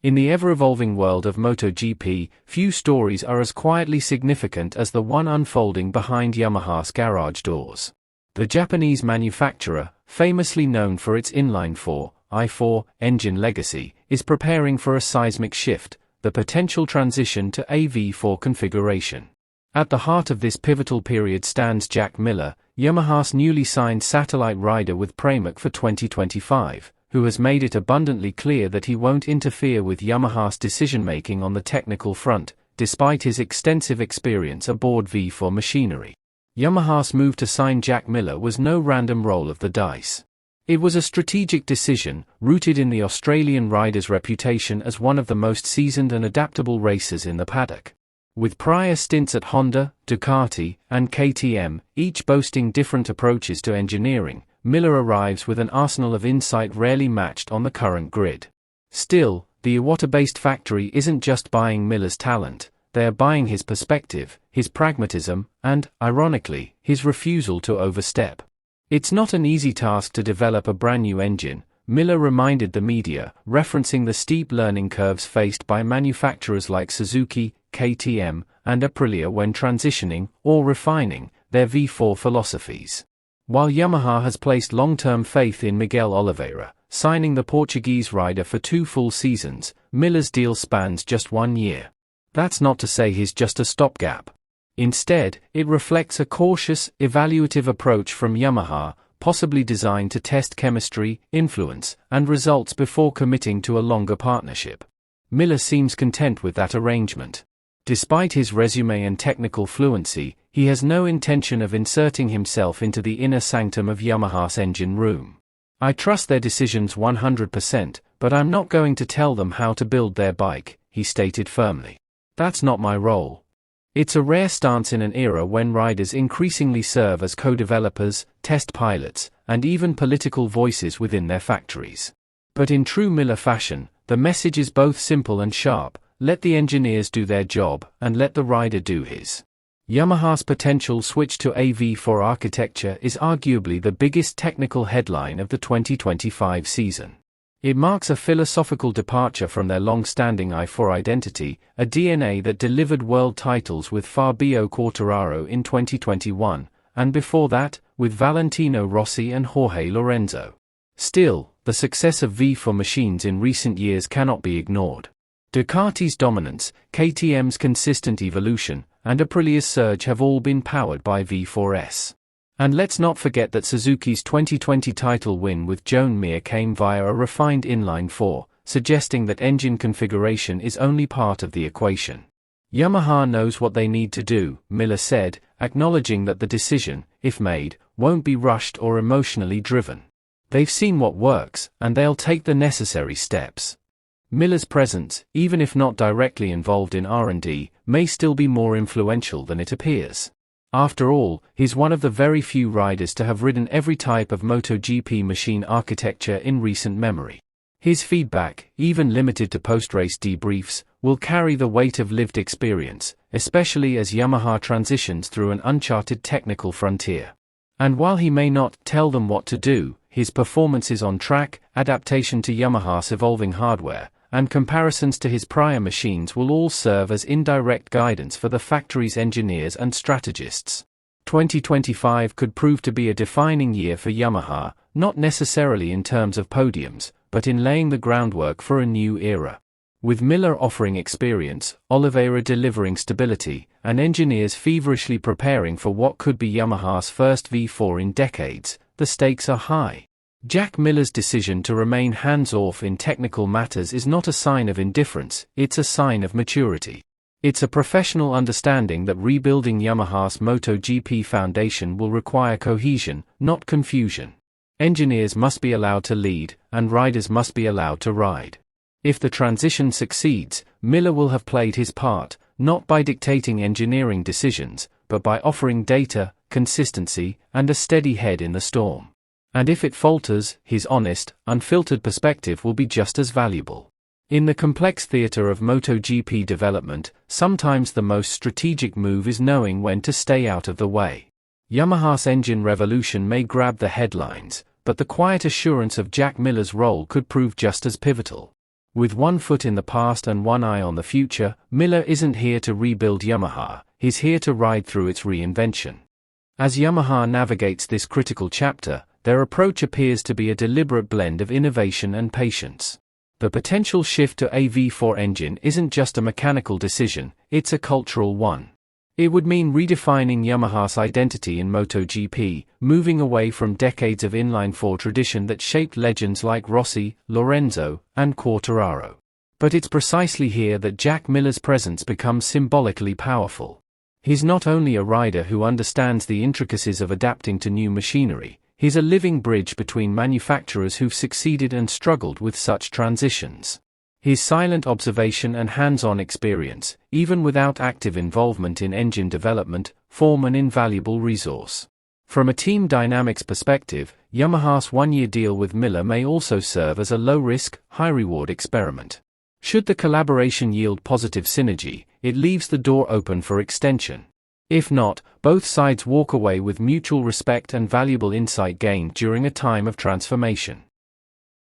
In the ever-evolving world of MotoGP, few stories are as quietly significant as the one unfolding behind Yamaha's garage doors. The Japanese manufacturer, famously known for its inline-four (i4) engine legacy, is preparing for a seismic shift, the potential transition to a V4 configuration. At the heart of this pivotal period stands Jack Miller, Yamaha's newly signed satellite rider with Pramac for 2025. Who has made it abundantly clear that he won't interfere with Yamaha's decision-making on the technical front, despite his extensive experience aboard V4 machinery. Yamaha's move to sign Jack Miller was no random roll of the dice. It was a strategic decision, rooted in the Australian rider's reputation as one of the most seasoned and adaptable racers in the paddock. With prior stints at Honda, Ducati, and KTM, each boasting different approaches to engineering, Miller arrives with an arsenal of insight rarely matched on the current grid. Still, the Iwata-based factory isn't just buying Miller's talent, they are buying his perspective, his pragmatism, and, ironically, his refusal to overstep. It's not an easy task to develop a brand new engine, Miller reminded the media, referencing the steep learning curves faced by manufacturers like Suzuki, KTM, and Aprilia when transitioning, or refining, their V4 philosophies. While Yamaha has placed long-term faith in Miguel Oliveira, signing the Portuguese rider for 2 full seasons, Miller's deal spans just 1 year. That's not to say he's just a stopgap. Instead, it reflects a cautious, evaluative approach from Yamaha, possibly designed to test chemistry, influence, and results before committing to a longer partnership. Miller seems content with that arrangement. Despite his resume and technical fluency, he has no intention of inserting himself into the inner sanctum of Yamaha's engine room. I trust their decisions 100%, but I'm not going to tell them how to build their bike, he stated firmly. That's not my role. It's a rare stance in an era when riders increasingly serve as co-developers, test pilots, and even political voices within their factories. But in true Miller fashion, the message is both simple and sharp. Let the engineers do their job, and let the rider do his. Yamaha's potential switch to a V4 architecture is arguably the biggest technical headline of the 2025 season. It marks a philosophical departure from their long-standing i4 identity, a DNA that delivered world titles with Fabio Quartararo in 2021, and before that, with Valentino Rossi and Jorge Lorenzo. Still, the success of V4 machines in recent years cannot be ignored. Ducati's dominance, KTM's consistent evolution, and Aprilia's surge have all been powered by V4S. And let's not forget that Suzuki's 2020 title win with Joan Mir came via a refined inline-four, suggesting that engine configuration is only part of the equation. Yamaha knows what they need to do, Miller said, acknowledging that the decision, if made, won't be rushed or emotionally driven. They've seen what works, and they'll take the necessary steps. Miller's presence, even if not directly involved in R&D, may still be more influential than it appears. After all, he's one of the very few riders to have ridden every type of MotoGP machine architecture in recent memory. His feedback, even limited to post-race debriefs, will carry the weight of lived experience, especially as Yamaha transitions through an uncharted technical frontier. And while he may not tell them what to do, his performances on track, adaptation to Yamaha's evolving hardware, and comparisons to his prior machines will all serve as indirect guidance for the factory's engineers and strategists. 2025 could prove to be a defining year for Yamaha, not necessarily in terms of podiums, but in laying the groundwork for a new era. With Miller offering experience, Oliveira delivering stability, and engineers feverishly preparing for what could be Yamaha's first V4 in decades, the stakes are high. Jack Miller's decision to remain hands-off in technical matters is not a sign of indifference, it's a sign of maturity. It's a professional understanding that rebuilding Yamaha's MotoGP foundation will require cohesion, not confusion. Engineers must be allowed to lead, and riders must be allowed to ride. If the transition succeeds, Miller will have played his part, not by dictating engineering decisions, but by offering data, consistency, and a steady head in the storm. And if it falters, his honest, unfiltered perspective will be just as valuable. In the complex theater of MotoGP development, sometimes the most strategic move is knowing when to stay out of the way. Yamaha's engine revolution may grab the headlines, but the quiet assurance of Jack Miller's role could prove just as pivotal. With one foot in the past and one eye on the future, Miller isn't here to rebuild Yamaha, he's here to ride through its reinvention. As Yamaha navigates this critical chapter, their approach appears to be a deliberate blend of innovation and patience. The potential shift to a V4 engine isn't just a mechanical decision, it's a cultural one. It would mean redefining Yamaha's identity in MotoGP, moving away from decades of inline-four tradition that shaped legends like Rossi, Lorenzo, and Quartararo. But it's precisely here that Jack Miller's presence becomes symbolically powerful. He's not only a rider who understands the intricacies of adapting to new machinery, he's a living bridge between manufacturers who've succeeded and struggled with such transitions. His silent observation and hands-on experience, even without active involvement in engine development, form an invaluable resource. From a team dynamics perspective, Yamaha's one-year deal with Miller may also serve as a low-risk, high-reward experiment. Should the collaboration yield positive synergy, it leaves the door open for extension. If not, both sides walk away with mutual respect and valuable insight gained during a time of transformation.